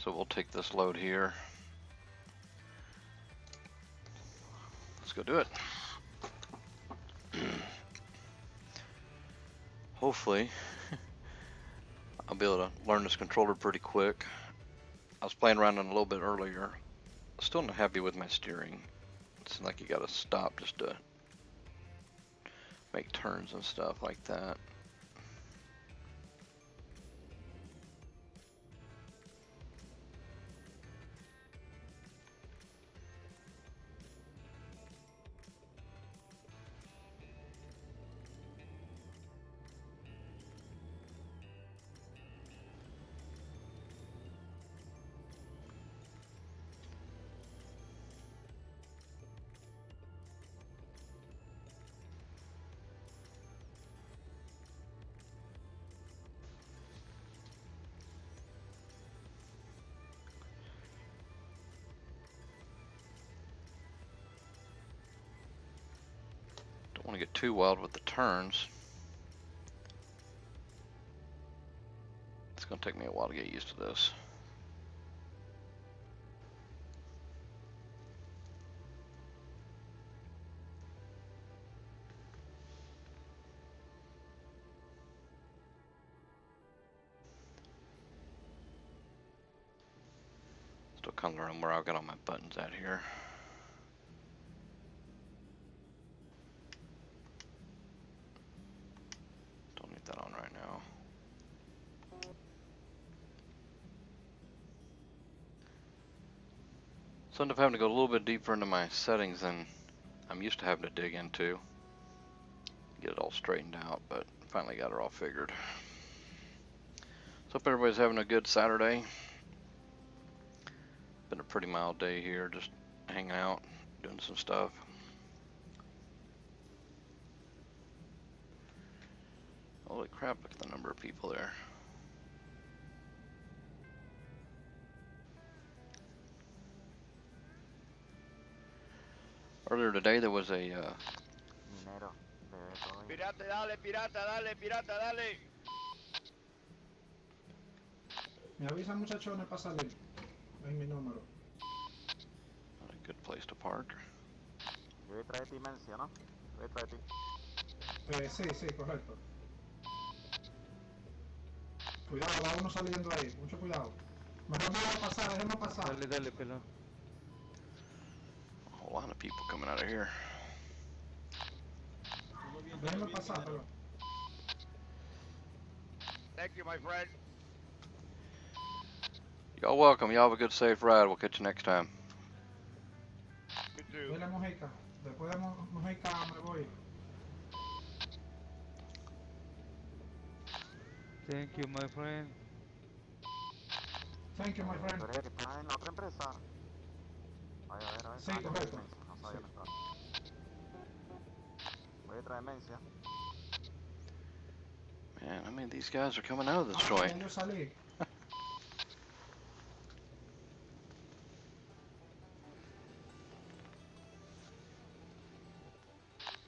So we'll take this load here. Let's go do it. Hopefully, I'll be able to learn this controller pretty quick. I was playing around on it a little bit earlier. Still not happy with my steering. It seems like you gotta stop just to make turns and stuff like that. Don't want to get too wild with the turns. It's going to take me a while to get used to this. Still kind of learning where I've got all my buttons at here. Don't need that on right now. So I end up having to go a little bit deeper into my settings than I'm used to having to dig into. Get it all straightened out, but finally got it all figured. So hope everybody's having a good Saturday. Been a pretty mild day here, just hanging out, doing some stuff. Holy crap, look at the number of people there. Earlier today there was a Pirata, dale, pirata, dale, pirata, dale. Me avisa muchachones para salir. Ahí mi número. a good place to park. Debe traer dimensión, ¿no? Debe traer ti. Sí, sí, correcto. Cuidado, va uno saliendo ahí, mucho cuidado. Mejor no va a pasar, déjeme pasar. Dale, dale, pelón. A whole lot of people coming out of here. Déjeme pasar, pelón. Thank you, my friend. Y'all welcome. Y'all have a good, safe ride. We'll catch you next time. You too. Dile a Mojica. Después de Mojica me voy. Thank you, my friend. Thank you, my friend. Pero ella que está en otra empresa. A ver, a ver. Sí, Ah, correcto. Demencia, no sabía dónde estaba. Voy a traer demencia. Man, I mean, these guys are coming out of this Ah, joint. ya yo salí.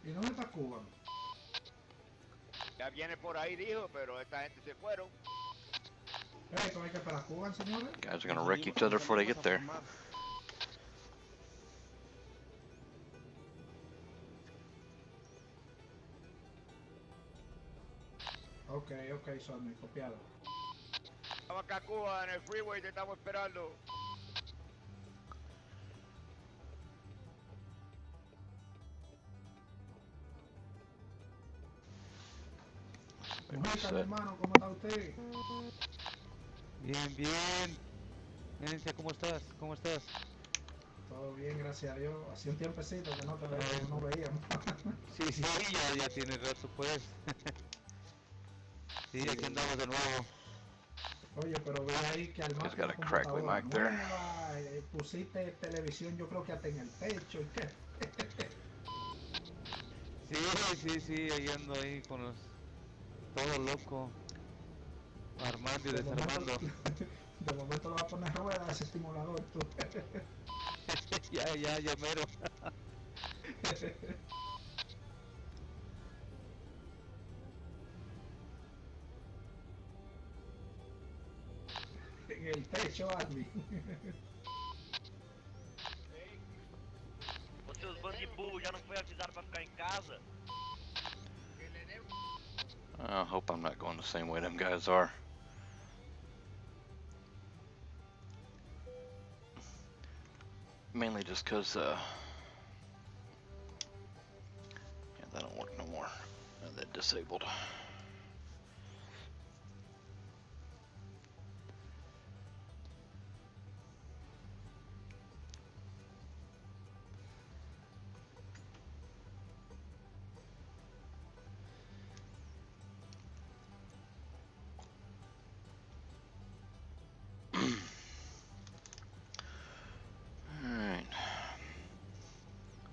¿Y dónde está Cuba? Ya viene por ahí, dijo, pero esta gente se fueron. ¿Cómo hay que esperar a Cuba, señores? Guys are gonna wreck each other before they get there. Ok, Sonny, copiado. Estamos acá, Cuba, en el freeway, te estamos esperando. Mojica, mi hermano, ¿cómo está usted? Bien, bien. Nencia, ¿cómo estás? ¿Cómo estás? Todo bien, gracias a Dios. Hacía un tiempecito que no te no veíamos. Sí, sí, ya tiene rato, pues. Sí, aquí andamos de nuevo. Oye, pero ve ahí que al He's got a crackly mic there. Pusiste televisión, yo creo que hasta en el techo, ¿y qué? Sí, ahí ando ahí con los... Todo loco. Armando y desarmando. De momento lo va a poner rueda ese estimulador, tú. ya mero. En el techo. hecho Alvin. Ô seus bandos de burro, já não foi avisado pra ficar em casa? I hope I'm not going the same way them guys are. Mainly just cause yeah, that don't work no more. That disabled. Alright.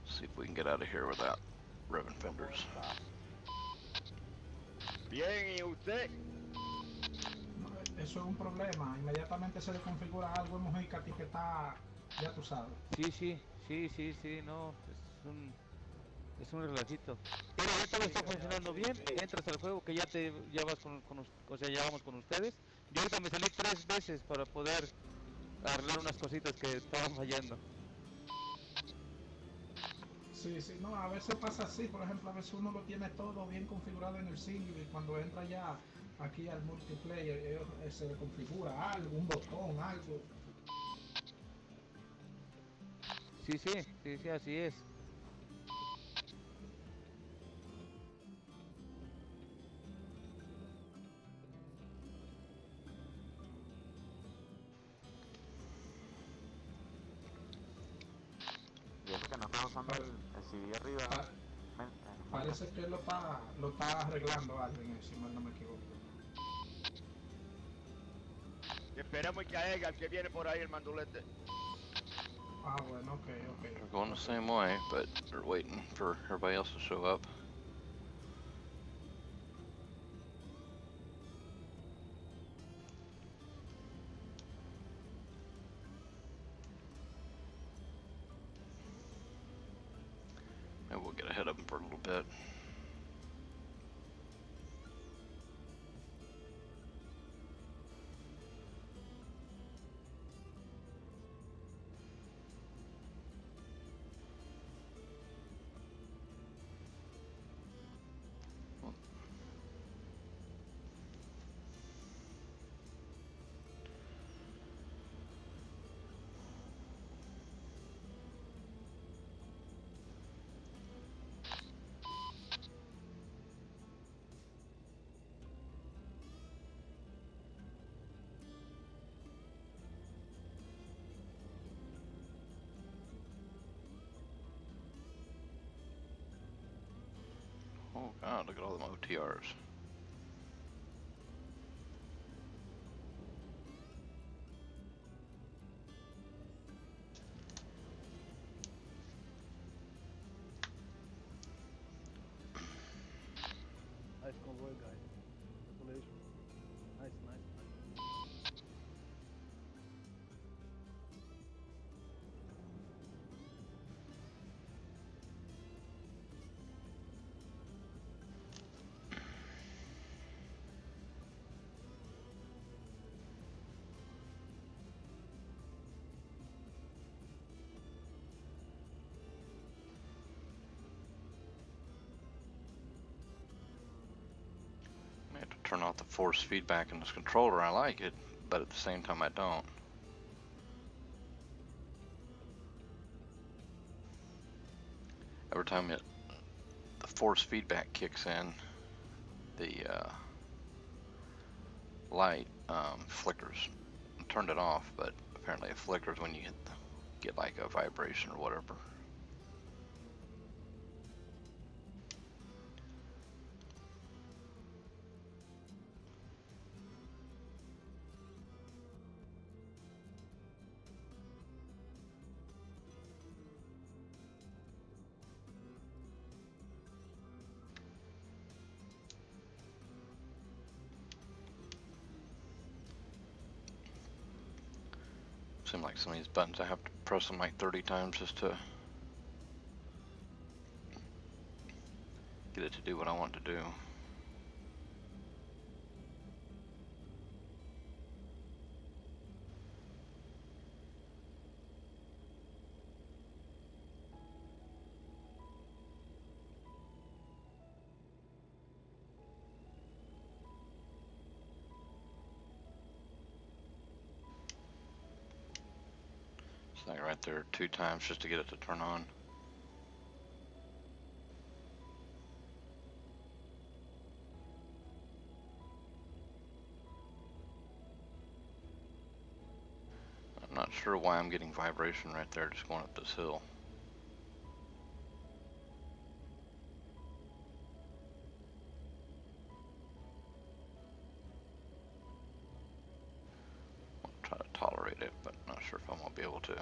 See if we can get out of here without revving fenders. Bien, ¿y usted? No, eso es un problema. Inmediatamente se le configura algo en Mojica a ti que está, ya tú sabes. Sí, no, es un relajito. Pero esta vez está funcionando bien, entras al juego que ya vas o sea, ya vamos con ustedes. Yo ahorita me salí 3 veces para poder arreglar unas cositas que estaban fallando. Sí, sí, no, a veces pasa así, por ejemplo, a veces uno lo tiene todo bien configurado en el single y cuando entra ya aquí al multiplayer se le configura algo, un botón, algo. Sí, así es. Y eso que no estaba usando el CD arriba. Pa- Parece que lo está arreglando alguien, si mal no me equivoco. Esperemos que a Edgar, que viene por ahí el mandulete. Ah, bueno, ok. We're going the same way, but we're waiting for everybody else to show up. Maybe we'll get ahead of them for a little bit. Oh god, look at all them OTRs. Nice convoy, guys. Congratulations. Nice. I have to turn off the force feedback in this controller. I like it, but at the same time I don't. Every time the force feedback kicks in, the light flickers. I turned it off, but apparently it flickers when you get like a vibration or whatever. Seem like some of these buttons I have to press them like 30 times just to get it to do what I want to do. Like right there 2 times just to get it to turn on. I'm not sure why I'm getting vibration right there just going up this hill. I'll try to tolerate it, but not sure if I'm gonna be able to.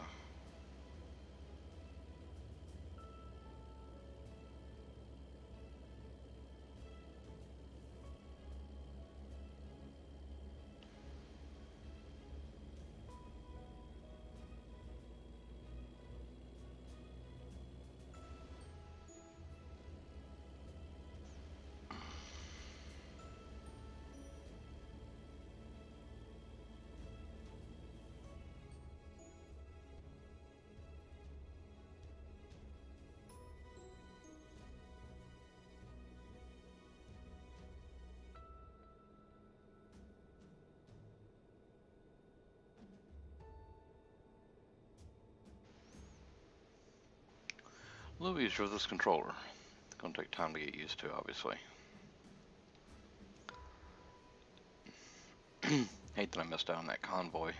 A little easier with this controller. It's gonna take time to get used to, obviously. Hate that I missed out on that convoy.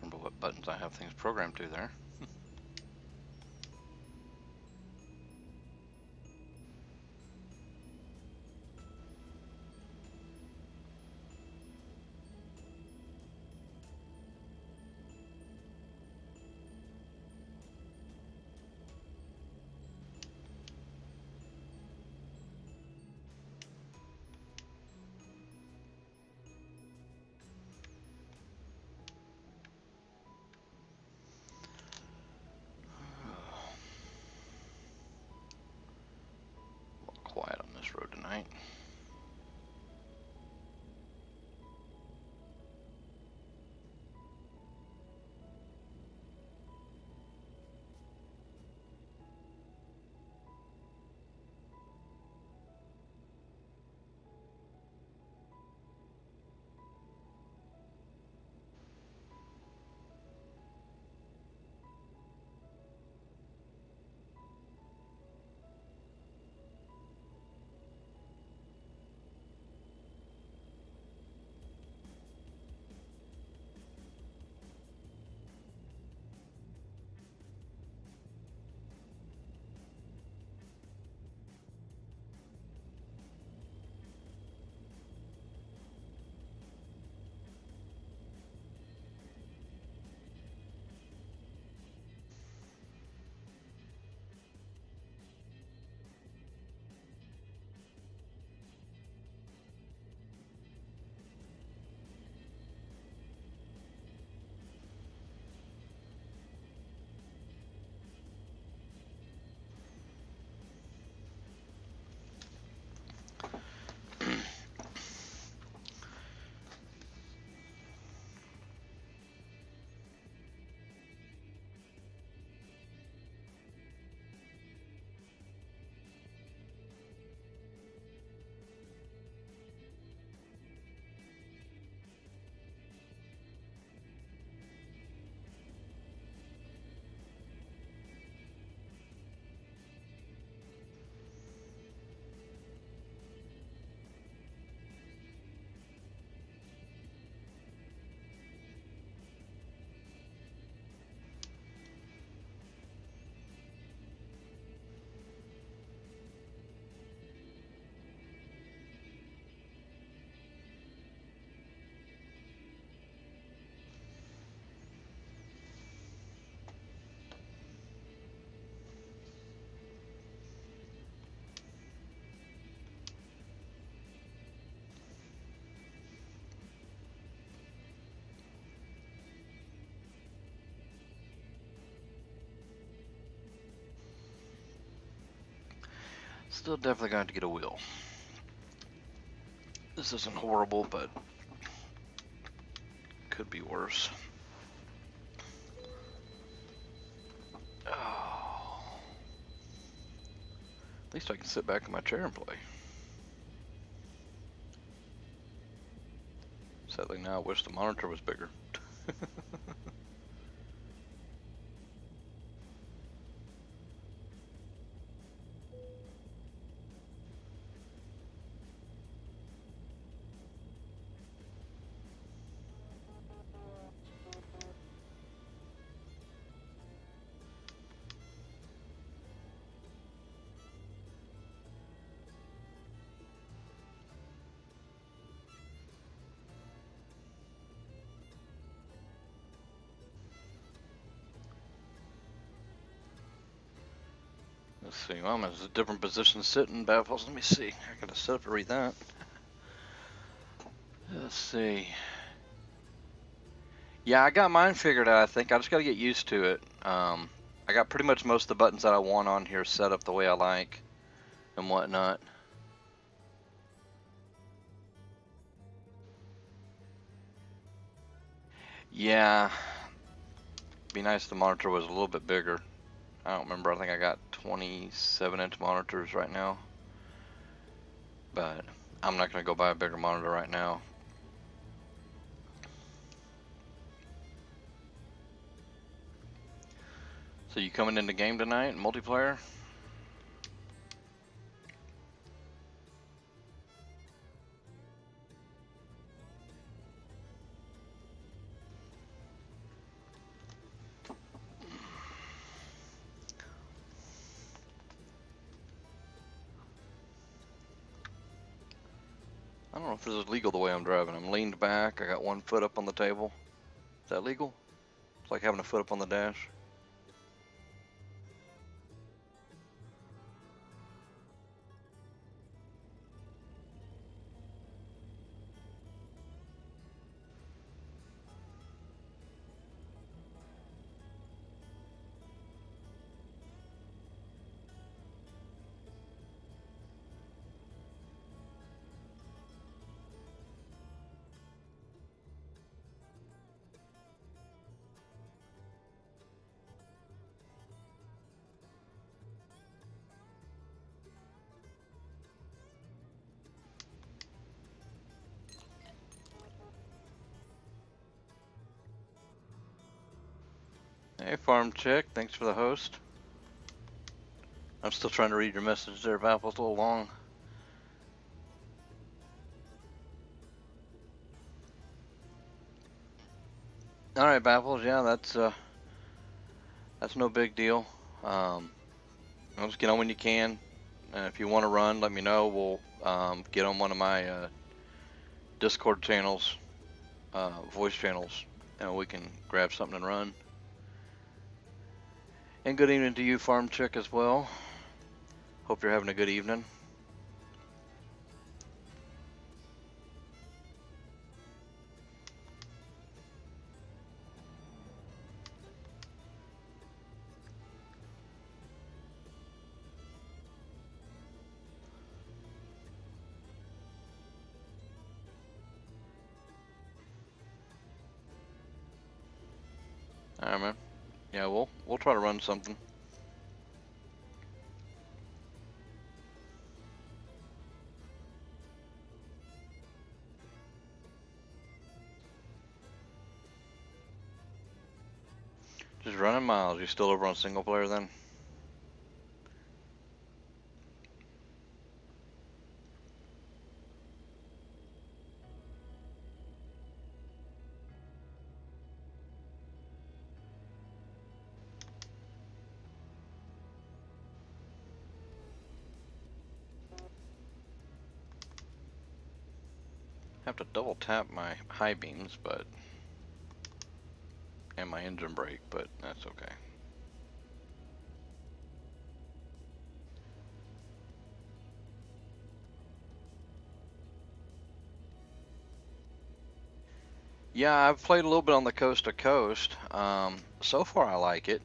Remember what buttons I have things programmed to there. Quiet on this road tonight. Still definitely going to get a wheel. This isn't horrible, but could be worse. Oh. At least I can sit back in my chair and play. Sadly now I wish the monitor was bigger. Let's see, well, I'm in a different position sitting, baffles. Let me see. I gotta set up to read that. Let's see. Yeah, I got mine figured out, I think. I just gotta get used to it. I got pretty much most of the buttons that I want on here set up the way I like and whatnot. Yeah, be nice if the monitor was a little bit bigger. I don't remember, I think I got 27-inch monitors right now. But I'm not gonna go buy a bigger monitor right now. So you coming in the game tonight, multiplayer? I don't know if this is legal the way I'm driving. I'm leaned back, I got one foot up on the table. Is that legal? It's like having a foot up on the dash. Hey, Farm Chick, thanks for the host. I'm still trying to read your message there, Baffle's a little long. Alright, Baffles, yeah, that's no big deal. Just get on when you can. If you want to run, let me know. We'll get on one of my Discord channels, voice channels, and we can grab something and run. And good evening to you, Farm Chick, as well. Hope you're having a good evening. Alright, man. Yeah, we'll try to run something. Just running miles. You still over on single player then? Have to double tap my high beams, but and my engine brake, but that's okay. Yeah, I've played a little bit on the coast to coast. So far I like it.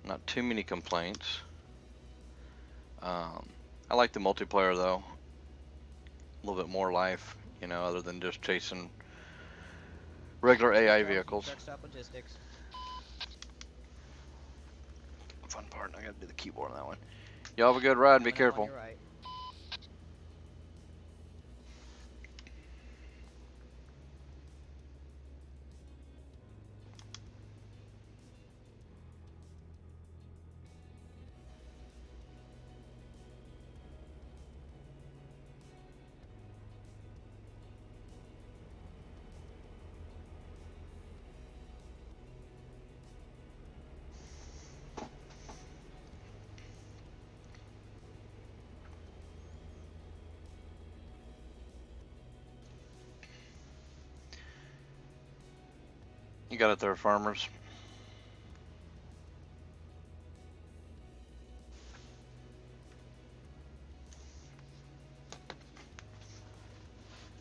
Not too many complaints. I like the multiplayer though. A little bit more life, you know, other than just chasing regular AI vehicles. Fun part, I gotta do the keyboard on that one. Y'all have a good ride. Be Coming up on careful. your right. You got it there, farmers.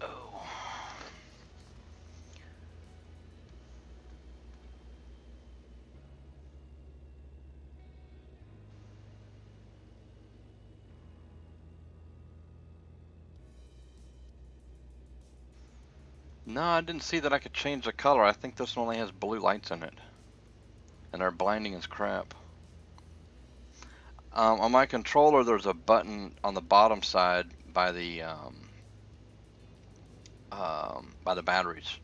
Oh. No, I didn't see that I could change the color. I think this one only has blue lights in it. And they're blinding as crap. On my controller, there's a button on the bottom side by the batteries.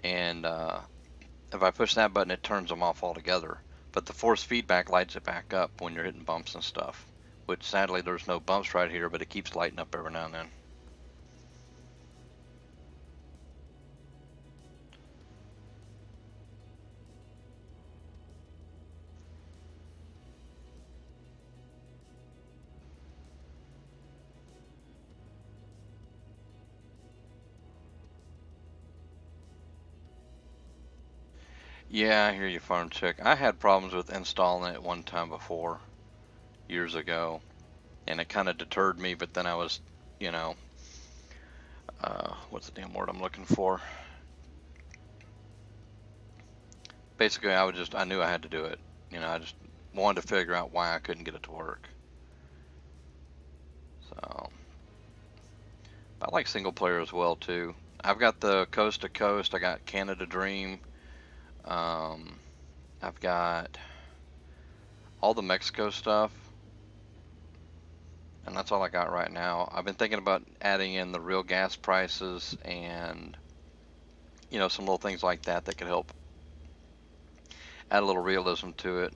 And if I push that button, it turns them off altogether. But the force feedback lights it back up when you're hitting bumps and stuff. Which sadly, there's no bumps right here, but it keeps lighting up every now and then. Yeah, I hear you, Farm Chick. I had problems with installing it one time before, years ago, and it kind of deterred me, but then I was, you know, what's the damn word I'm looking for? Basically, I knew I had to do it. You know, I just wanted to figure out why I couldn't get it to work. So, I like single player as well, too. I've got the Coast to Coast, I got Canada Dream, I've got all the Mexico stuff, and that's all I got right now. I've been thinking about adding in the real gas prices and, you know, some little things like that that could help add a little realism to it.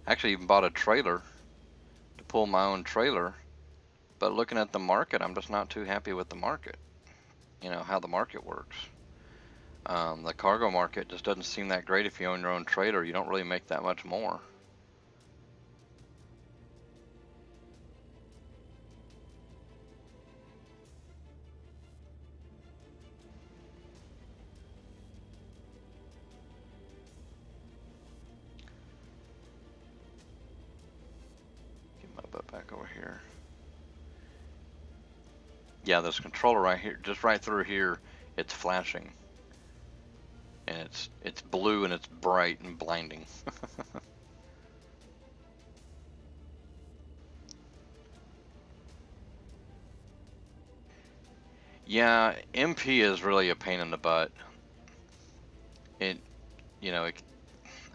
Actually even bought a trailer to pull my own trailer, but looking at the market, I'm just not too happy with the market. You know, how the market works. The cargo market just doesn't seem that great if you own your own trailer. You don't really make that much more. Get my butt back over here. Yeah, this controller right here, just right through here, it's flashing. And it's blue and it's bright and blinding. Yeah, MP is really a pain in the butt. It, you know, I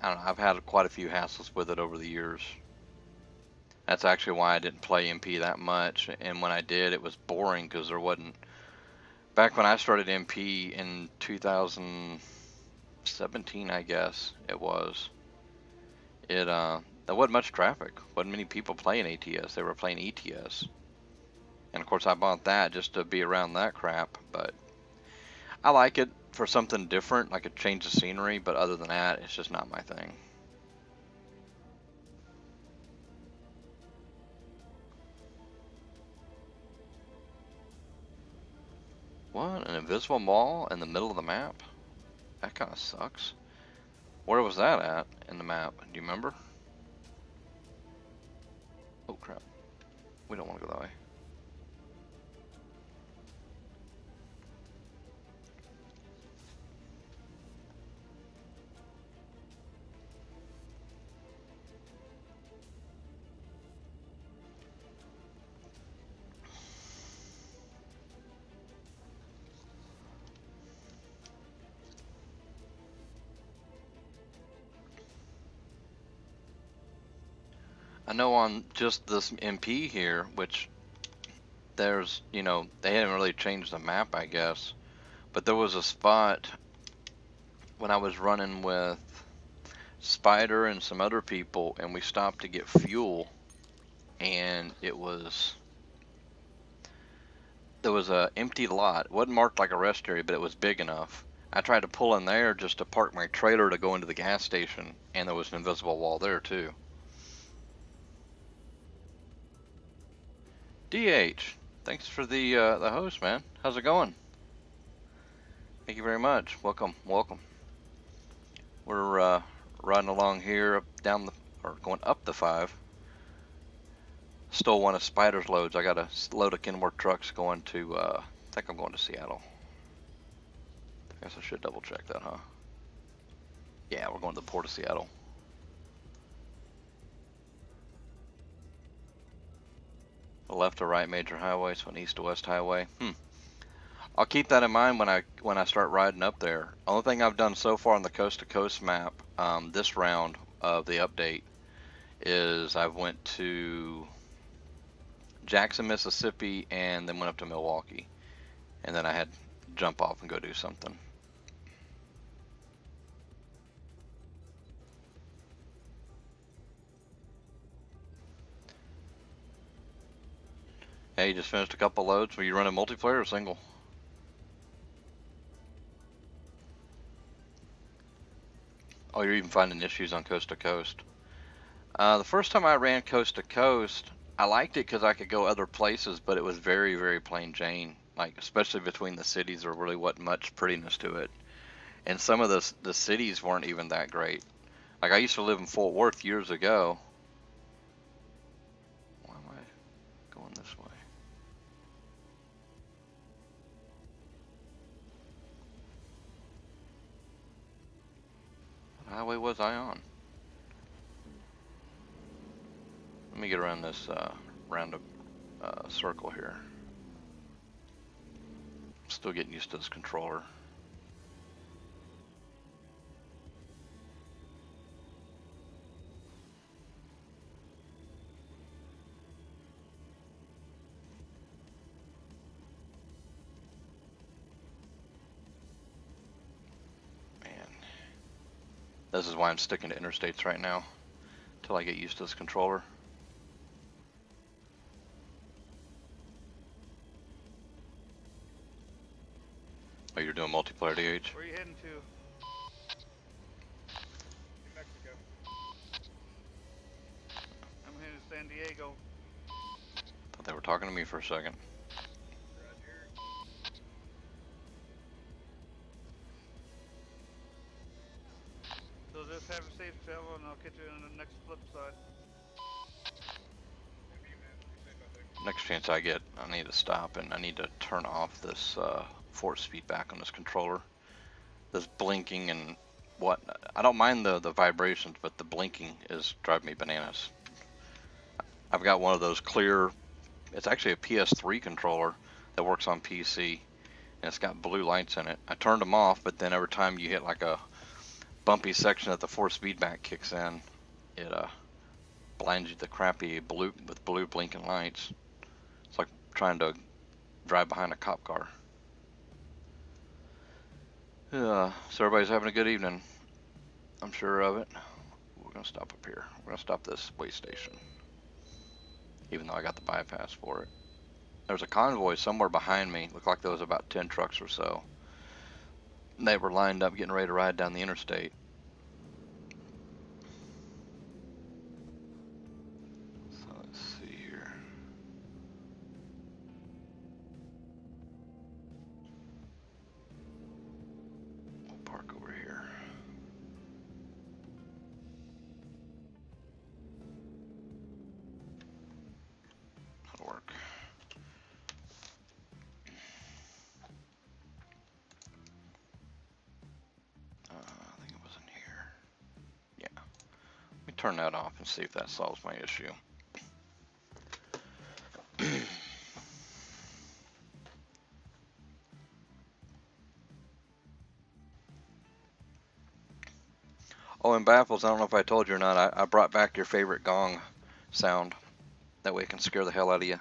don't know, I've had quite a few hassles with it over the years. That's actually why I didn't play MP that much, and when I did, it was boring because there wasn't. Back when I started MP in 2017, I guess it was. There wasn't much traffic. Wasn't many people playing ATS. They were playing ETS. And of course, I bought that just to be around that crap. But I like it for something different, like a change of scenery. But other than that, it's just not my thing. What? An invisible mall in the middle of the map? That kind of sucks. Where was that at in the map? Do you remember? Oh crap. We don't want to go that way. I know on just this MP here, which there's, you know, they haven't really changed the map, I guess. But there was a spot when I was running with Spider and some other people, and we stopped to get fuel, and there was a empty lot. It wasn't marked like a rest area, but it was big enough. I tried to pull in there just to park my trailer to go into the gas station, and there was an invisible wall there too. DH, thanks for the host, man. How's it going? Thank you very much. Welcome, welcome. We're riding along here going up the 5. Stole one of Spider's loads. I got a load of Kenworth trucks going to, I think I'm going to Seattle. I guess I should double check that, huh? Yeah, we're going to the port of Seattle. A left to right major highway, so an east to west highway. I'll keep that in mind when I start riding up there. Only thing I've done so far on the coast to coast map, this round of the update, is I went to Jackson, Mississippi, and then went up to Milwaukee, and then I had to jump off and go do something. Hey, you just finished a couple loads. Were you running multiplayer or single? Oh, you're even finding issues on coast to coast. The first time I ran coast to coast, I liked it because I could go other places, but it was very, very plain Jane. Like, especially between the cities, there really wasn't much prettiness to it. And some of the cities weren't even that great. Like, I used to live in Fort Worth years ago. Why am I going this way? What highway was I on? Let me get around this round circle here. I'm still getting used to this controller. Man, this is why I'm sticking to interstates right now, until I get used to this controller. Oh, you're doing multiplayer, DH? Where are you heading to? New Mexico. I'm heading to San Diego. Thought they were talking to me for a second. Roger. So just have a safe travel, and I'll catch you on the next flip side. Next chance I get, I need to stop and I need to turn off this force feedback on this controller. This blinking and what, I don't mind the vibrations, but the blinking is driving me bananas. I've got one of those clear, it's actually a PS3 controller that works on PC, and it's got blue lights in it. I turned them off, but then every time you hit like a bumpy section that the force feedback kicks in, it blinds you the crappy blue with blue blinking lights. It's like trying to drive behind a cop car. So everybody's having a good evening. I'm sure of it. We're gonna stop up here. We're gonna stop this way station, even though I got the bypass for it. There's a convoy somewhere behind me. Looked like there was about 10 trucks or so. They were lined up getting ready to ride down the interstate. So let's see here. We'll park over here. That'll work. I think it was in here. Yeah. Let me turn that off and see if that solves my issue. Oh, and Baffles, I don't know if I told you or not, I brought back your favorite gong sound. That way it can scare the hell out of you.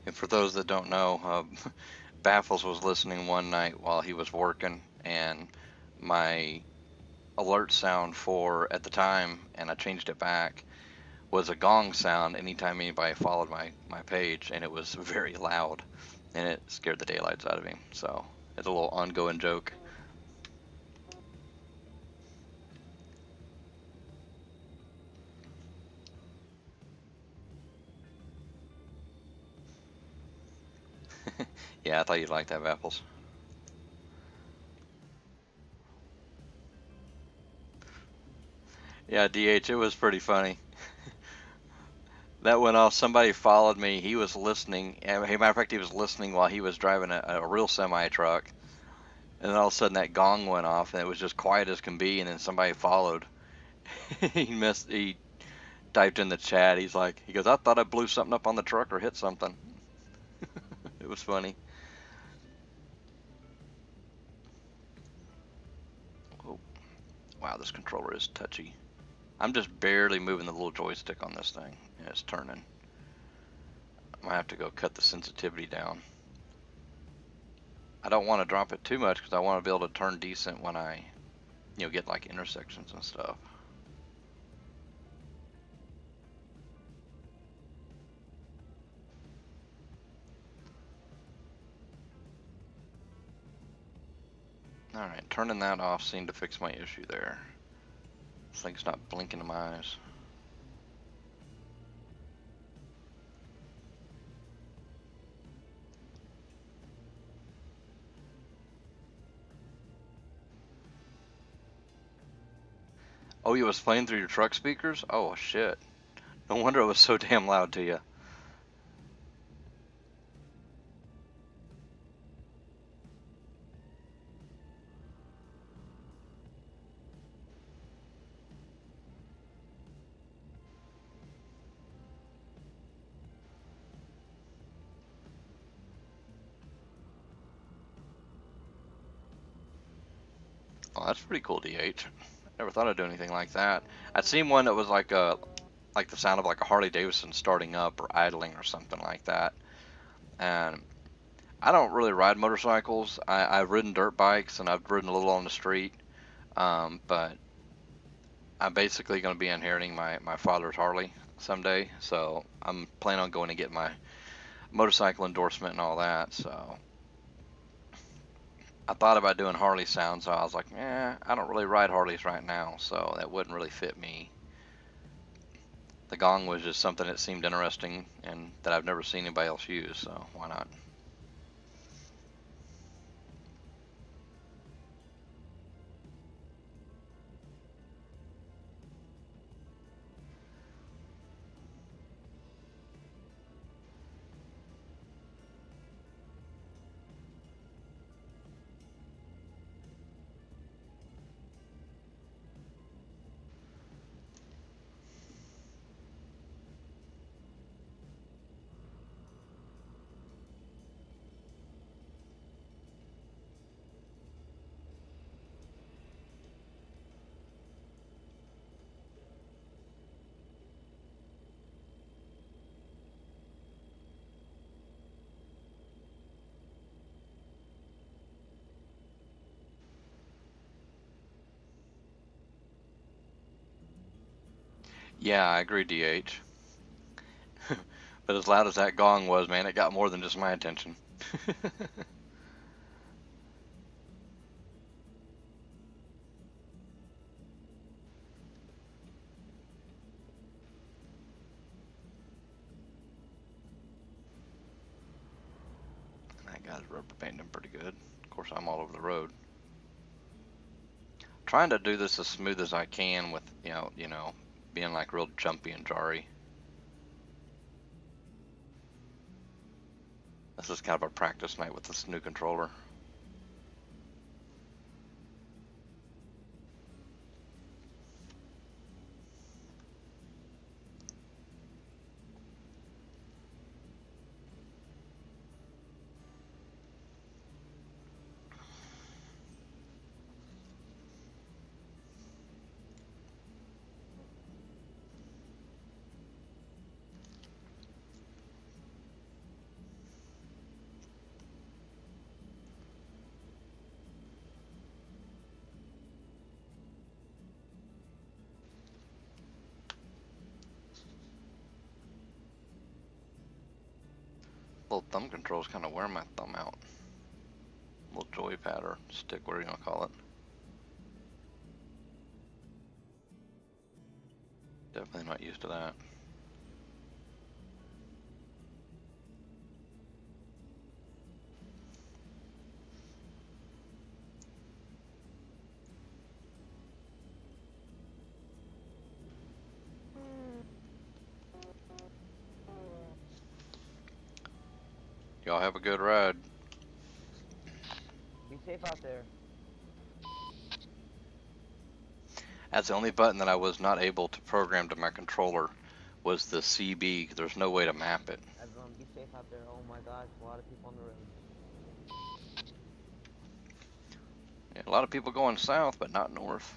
And for those that don't know, Baffles was listening one night while he was working, and my alert sound for at the time, and I changed it back, was a gong sound anytime anybody followed my page, and it was very loud, and it scared the daylights out of him. So it's a little ongoing joke. Yeah, I thought you'd like that, Baffles. Yeah, DH, it was pretty funny. That went off. Somebody followed me. He was listening. As a matter of fact, he was listening while he was driving a real semi truck. And then all of a sudden that gong went off, and it was just quiet as can be. And then somebody followed. He typed in the chat. He goes, I thought I blew something up on the truck or hit something. It was funny. Oh, wow, this controller is touchy. I'm just barely moving the little joystick on this thing, and it's turning. I might have to go cut the sensitivity down. I don't want to drop it too much because I want to be able to turn decent when I, get like intersections and stuff. Alright, turning that off seemed to fix my issue there. This thing's not blinking in my eyes. Oh, you was playing through your truck speakers? Oh, shit. No wonder it was so damn loud to you. Oh, that's pretty cool, DH. Never thought I'd do anything like that. I'd seen one that was like the sound of like a Harley Davidson starting up or idling or something like that. And I don't really ride motorcycles. I've ridden dirt bikes and I've ridden a little on the street. But I'm basically going to be inheriting my father's Harley someday. So I'm planning on going to get my motorcycle endorsement and all that. So I thought about doing Harley sounds. So I was like, I don't really ride Harleys right now. So that wouldn't really fit me. The gong was just something that seemed interesting and that I've never seen anybody else use. So why not? Yeah, I agree, DH. But as loud as that gong was, man, it got more than just my attention. That guy's rubber banding pretty good. Of course, I'm all over the road. Trying to do this as smooth as I can with, being like real jumpy and jarry. This is kind of a practice night with this new controller. Little thumb controls kind of wear my thumb out. Little joypad or stick, whatever you want to call it. Definitely not used to that. Y'all have a good ride. Be safe out there. That's the only button that I was not able to program to my controller was the CB. There's no way to map it. Everyone be safe out there. Oh my gosh, a lot of people on the road. Yeah, a lot of people going south, but not north.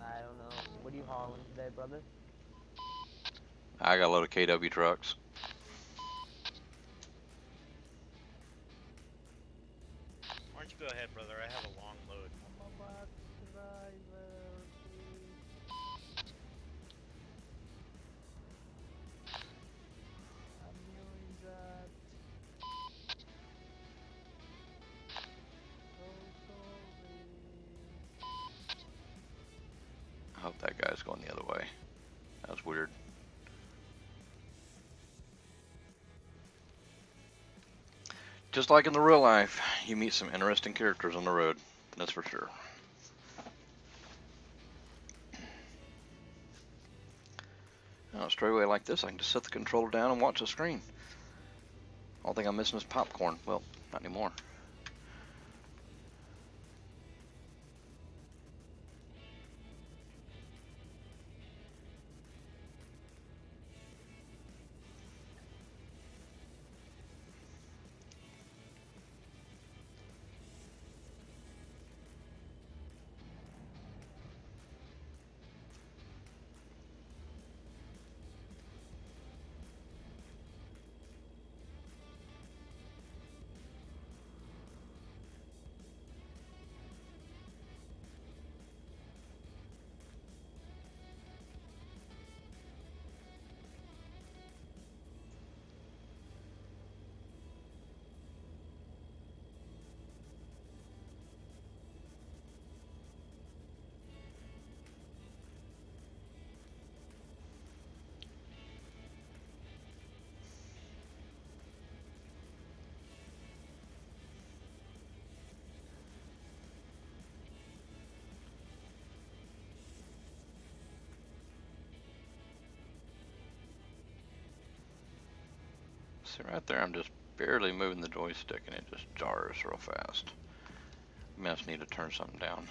I don't know. What are you hauling today, brother? I got a load of KW trucks. Why don't you go ahead, brother? I have a long load. I'm a bad driver, please. I'm doing that. So sorry. I hope that guy's going the other way. That was weird. Just like in the real life, you meet some interesting characters on the road. That's for sure. Now, straight away like this, I can just set the controller down and watch the screen. All thing I'm missing is popcorn. Well, not anymore. See right there, I'm just barely moving the joystick and it just jars real fast. I just need to turn something down.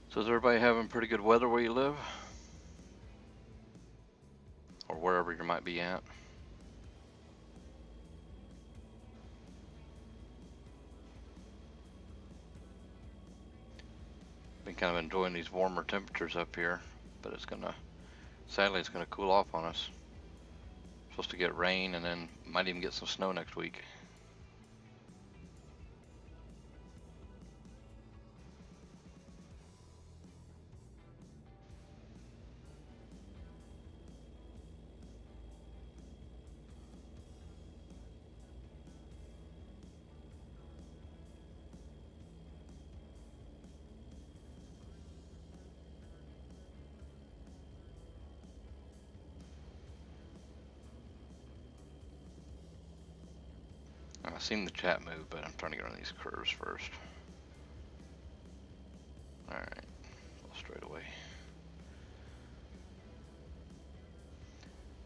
So is everybody having pretty good weather where you live? Or wherever you might be at? Been kind of enjoying these warmer temperatures up here, but sadly it's gonna cool off on us. Supposed to get rain and then might even get some snow next week. I've seen the chat move, but I'm trying to get on these curves first. Alright, straight away.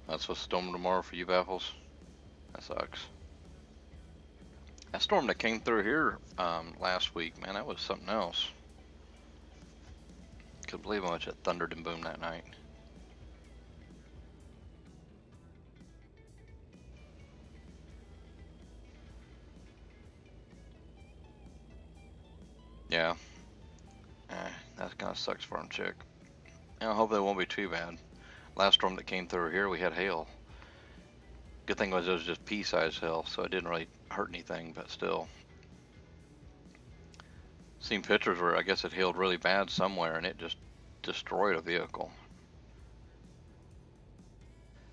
That's what's storming tomorrow for you, Baffles? That sucks. That storm that came through here last week, man, that was something else. Couldn't believe how much it thundered and boomed that night. Yeah. That kind of sucks for him, chick. I hope that won't be too bad. Last storm that came through here, we had hail. Good thing was it was just pea-sized hail, so it didn't really hurt anything, but still. Seen pictures where I guess it hailed really bad somewhere and it just destroyed a vehicle.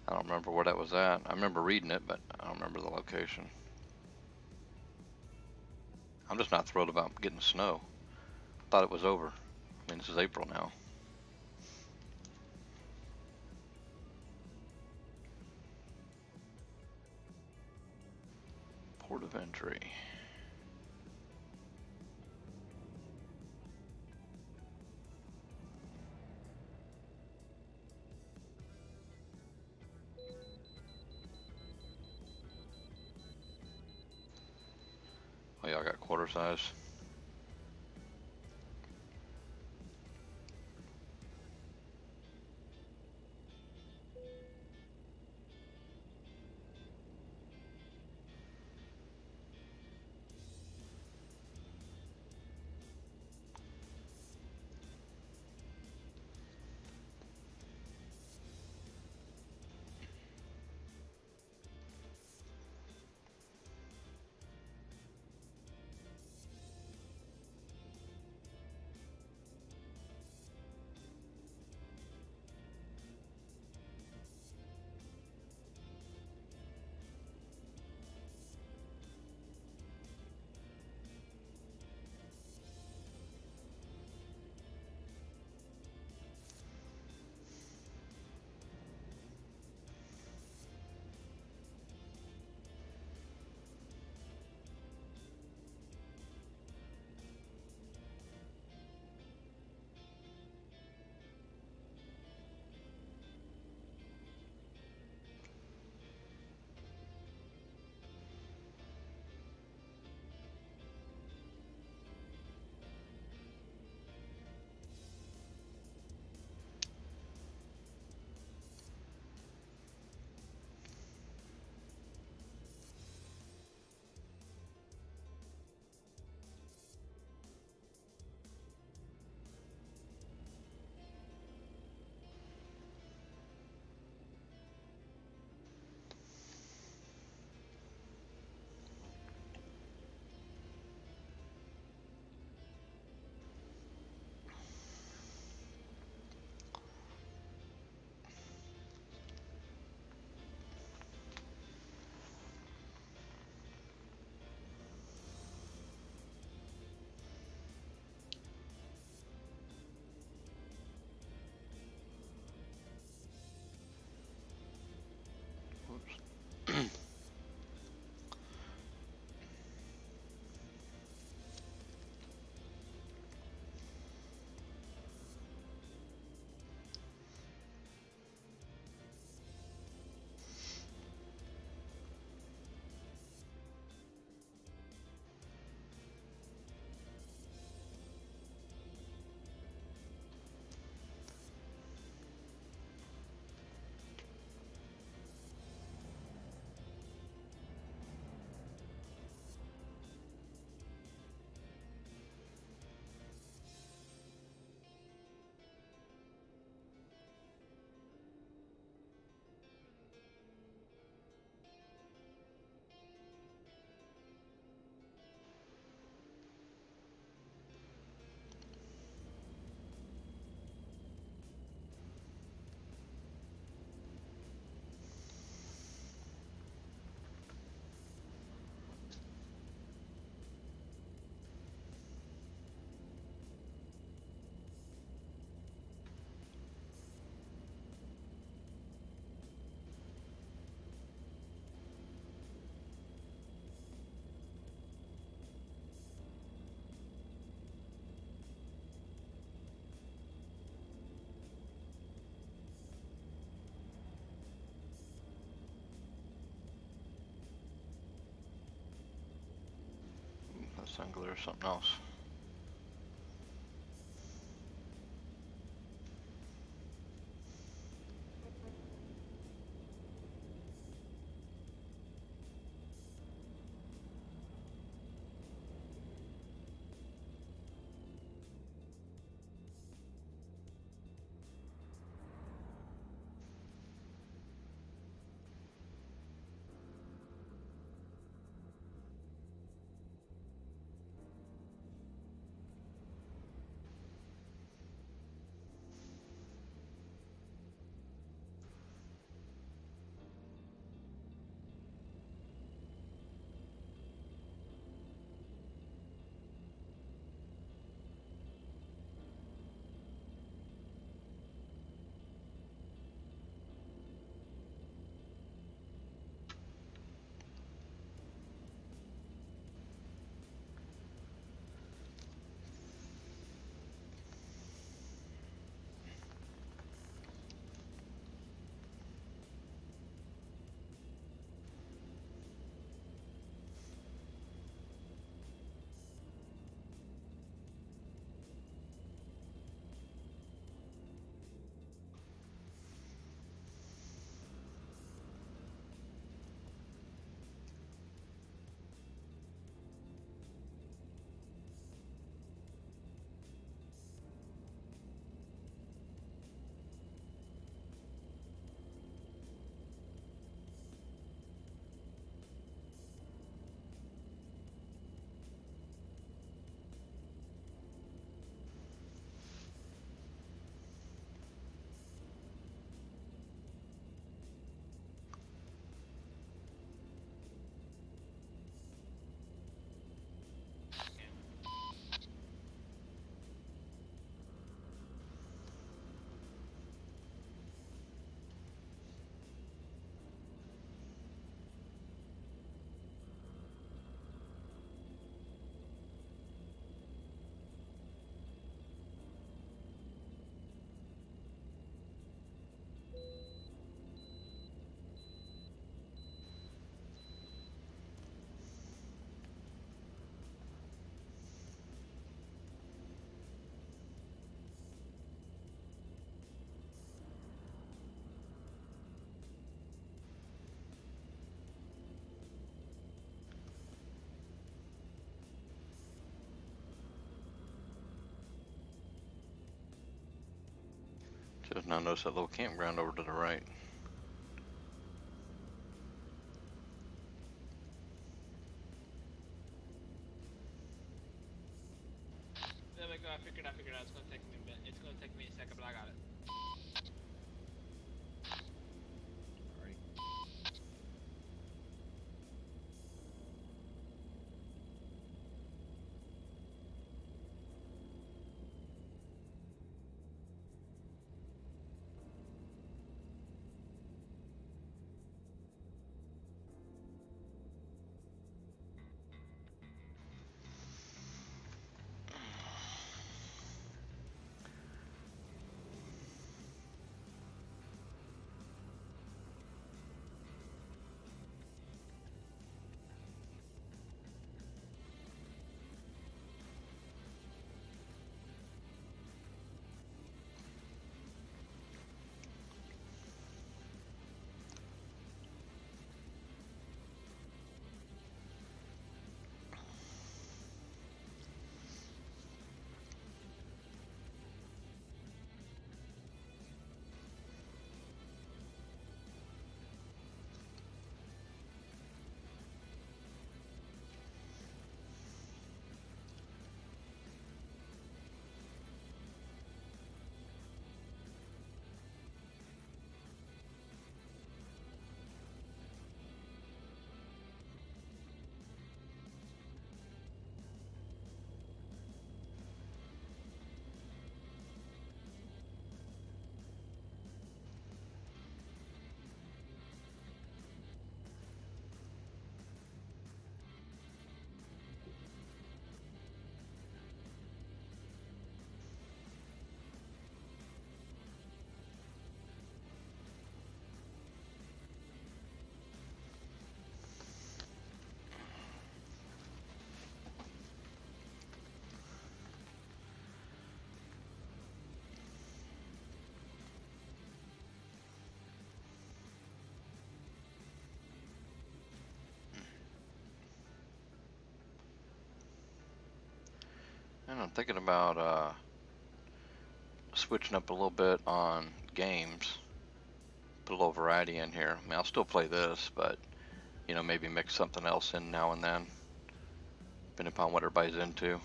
I don't remember where that was at. I remember reading it, but I don't remember the location. I'm just not thrilled about getting snow. Thought it was over. I mean, this is April now. Port of entry. Oh, y'all got quarter size. Whoops. That's angular or something else. Just now notice that little campground over to the right. There we go. I figured out. It's gonna take me a bit. It's gonna take me a second, but I got it. And I'm thinking about switching up a little bit on games. Put a little variety in here. I mean, I'll still play this, but you know, maybe mix something else in now and then, depending upon what everybody's into.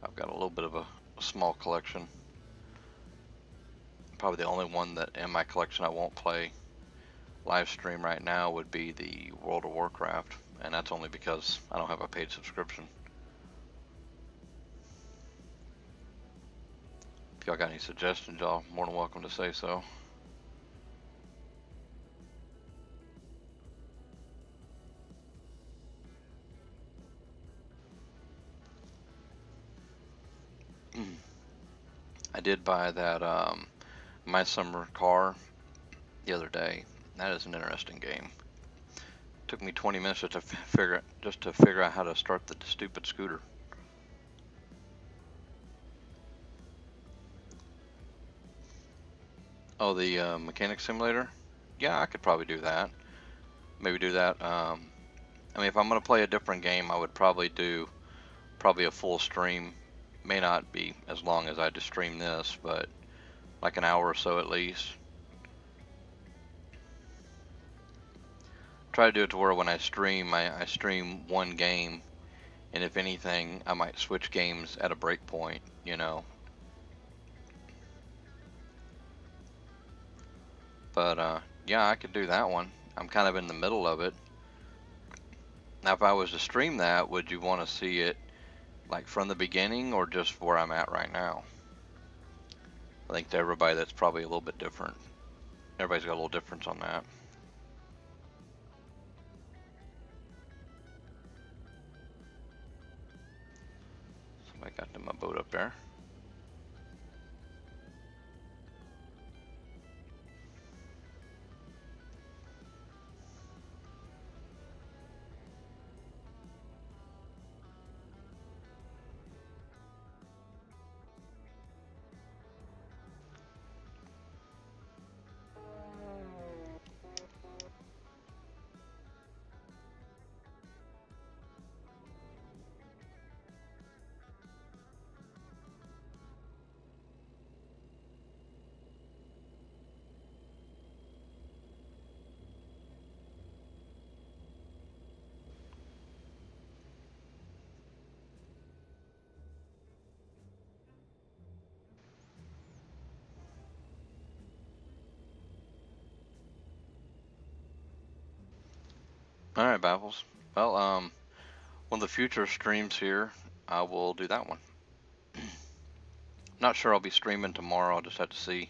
I've got a little bit of a small collection. Probably the only one that in my collection I won't play live stream right now would be the World of Warcraft, and that's only because I don't have a paid subscription. If y'all got any suggestions, y'all more than welcome to say so. I did buy that My Summer Car the other day. That is an interesting game. Took me 20 minutes just to figure out how to start the stupid scooter. Oh, the mechanic simulator? Yeah, I could probably do that. Maybe do that. I mean, if I'm gonna play a different game, I would probably do a full stream. May not be as long as I just stream this, but like an hour or so at least. Try to do it to where when I stream, I stream one game, and if anything, I might switch games at a break point, you know. But yeah, I could do that one. I'm kind of in the middle of it. Now, if I was to stream that, would you want to see it like from the beginning or just where I'm at right now? I think to everybody that's probably a little bit different. Everybody's got a little difference on that. Somebody got my boat up there. All right, Baffles. Well, one of the future streams here, I will do that one. Not sure I'll be streaming tomorrow. I'll just have to see.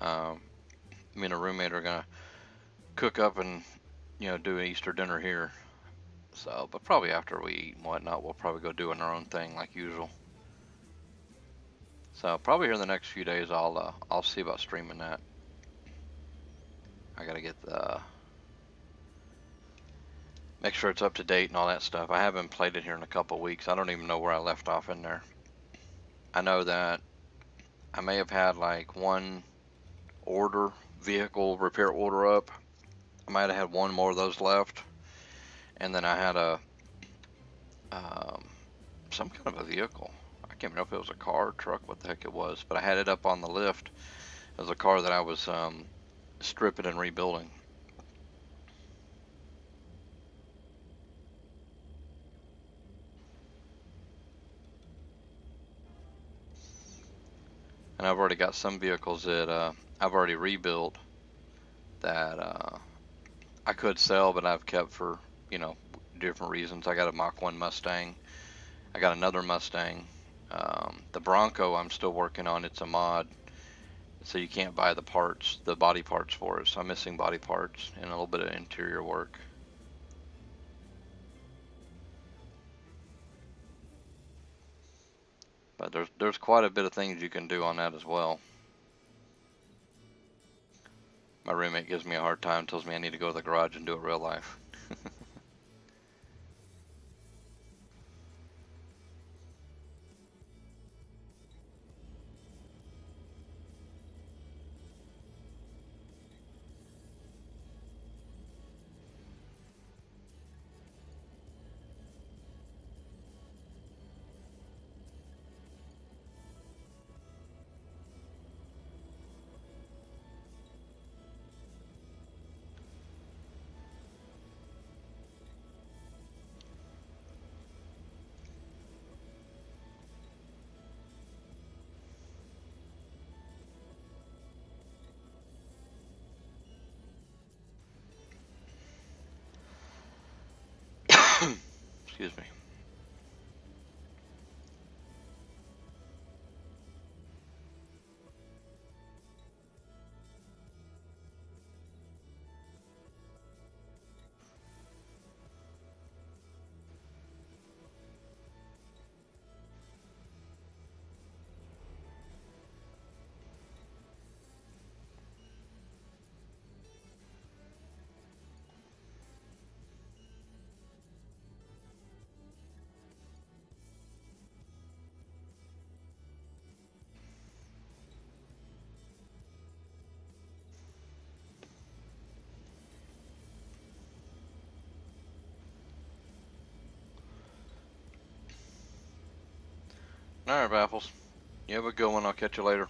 Me and a roommate are gonna cook up and do an Easter dinner here. So, but probably after we eat and whatnot, we'll probably go doing our own thing like usual. So probably here in the next few days, I'll see about streaming that. I gotta get make sure it's up to date and all that stuff. I haven't played it here in a couple weeks. I don't even know where I left off in there. I know that I may have had like one vehicle repair order up. I might have had one more of those left, and then I had some kind of a vehicle. I can't remember if it was a car, or truck, what the heck it was, but I had it up on the lift. It was a car that I was stripping and rebuilding. And I've already got some vehicles that I've already rebuilt that I could sell, but I've kept for different reasons. I got a Mach 1 Mustang. I got another Mustang. The Bronco I'm still working on. It's a mod, so you can't buy the parts, the body parts for it. So I'm missing body parts and a little bit of interior work. But there's quite a bit of things you can do on that as well. My roommate gives me a hard time, tells me I need to go to the garage and do it real life. Excuse me. Alright, Baffles. You have a good one. I'll catch you later.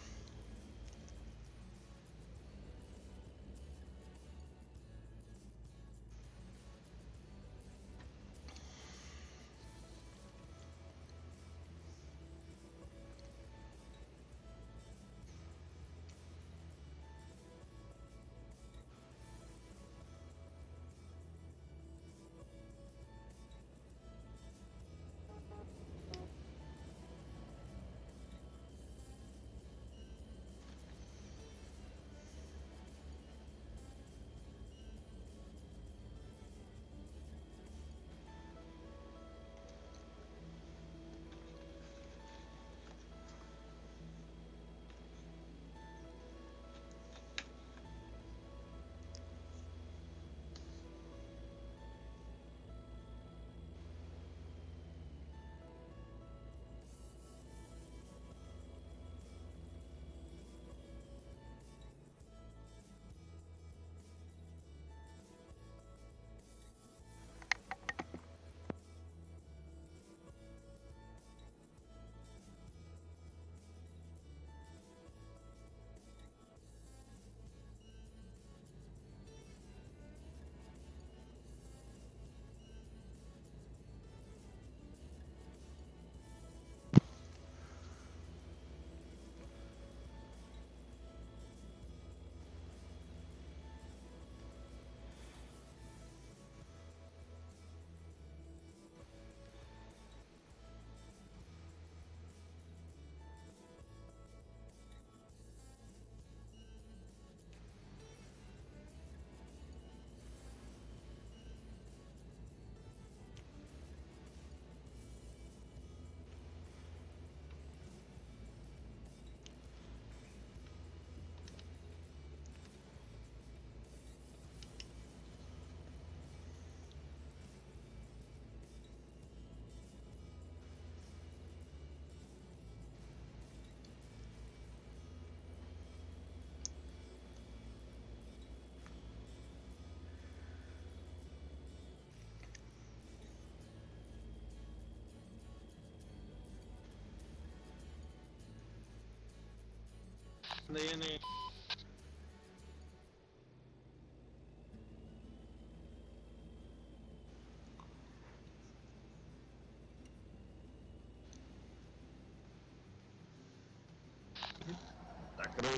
dónde viene?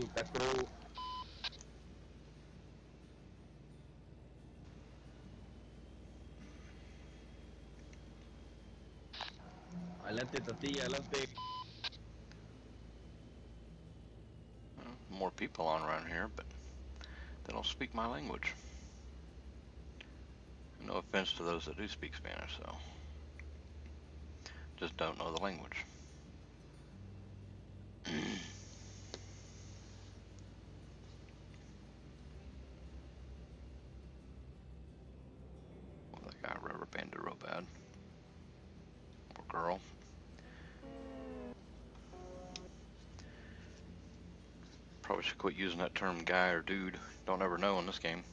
Está crudo. Adelante, Tatilla, adelante. More people on around here, but they don't speak my language. No offense to those that do speak Spanish, so just don't know the language. Well, that guy rubber banded real bad. Poor girl. Probably should quit using that term guy or dude. Don't ever know in this game.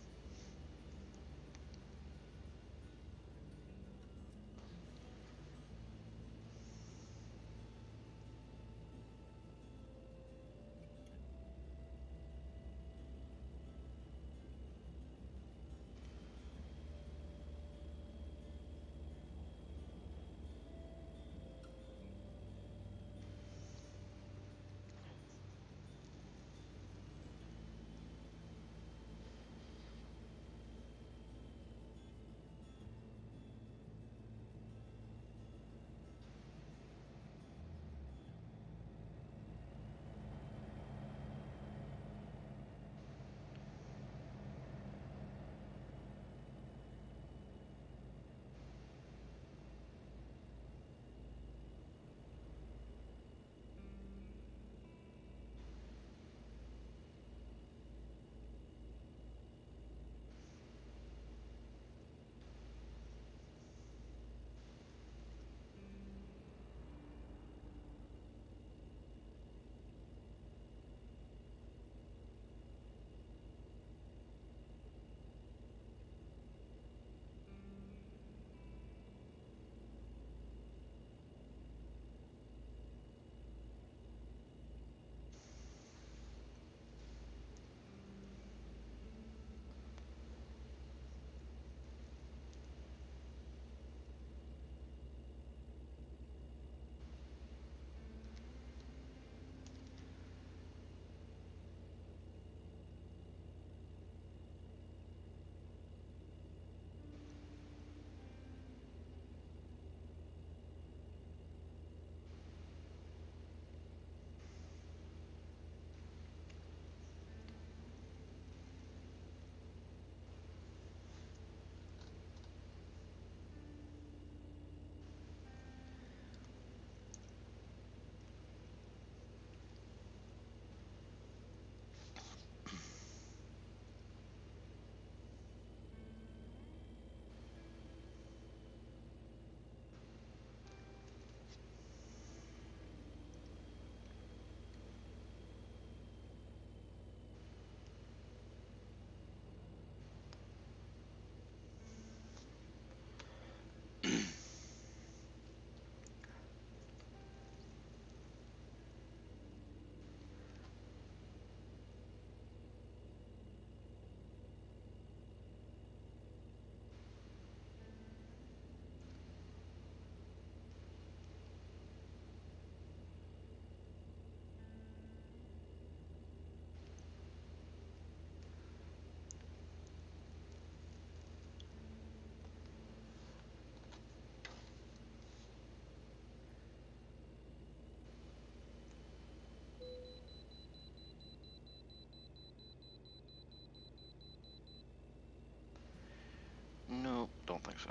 No, don't think so.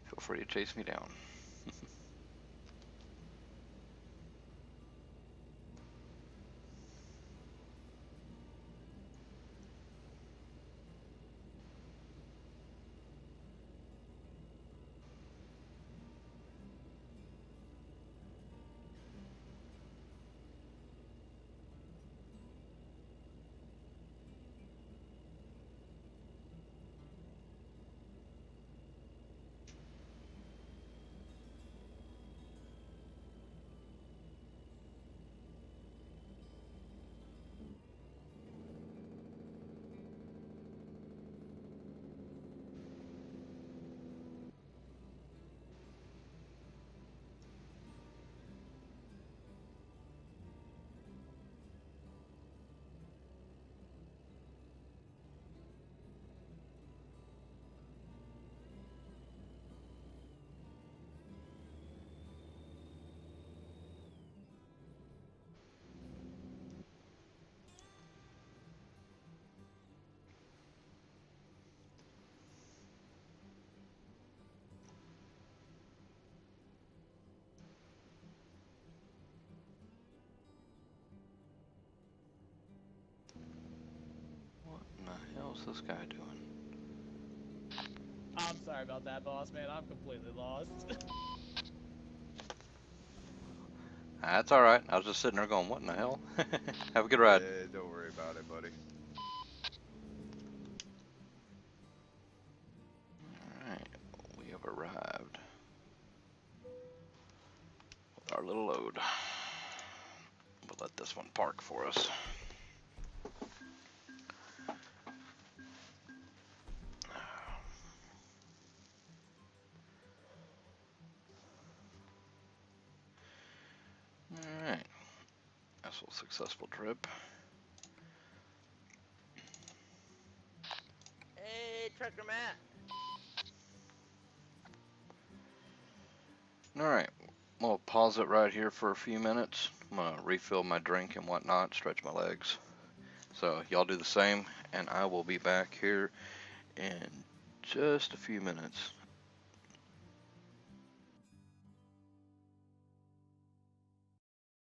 Feel free to chase me down. What's this guy doing? I'm sorry about that, boss man. I'm completely lost. That's all right. I was just sitting there going, "What in the hell?" Have a good ride. Yeah, don't worry about it, buddy. All right, we have arrived with our little load. We'll let this one park for us. All right, that's a successful trip. Hey, Trucker Matt. All right, we'll pause it right here for a few minutes. I'm gonna refill my drink and whatnot, stretch my legs. So y'all do the same, and I will be back here in just a few minutes.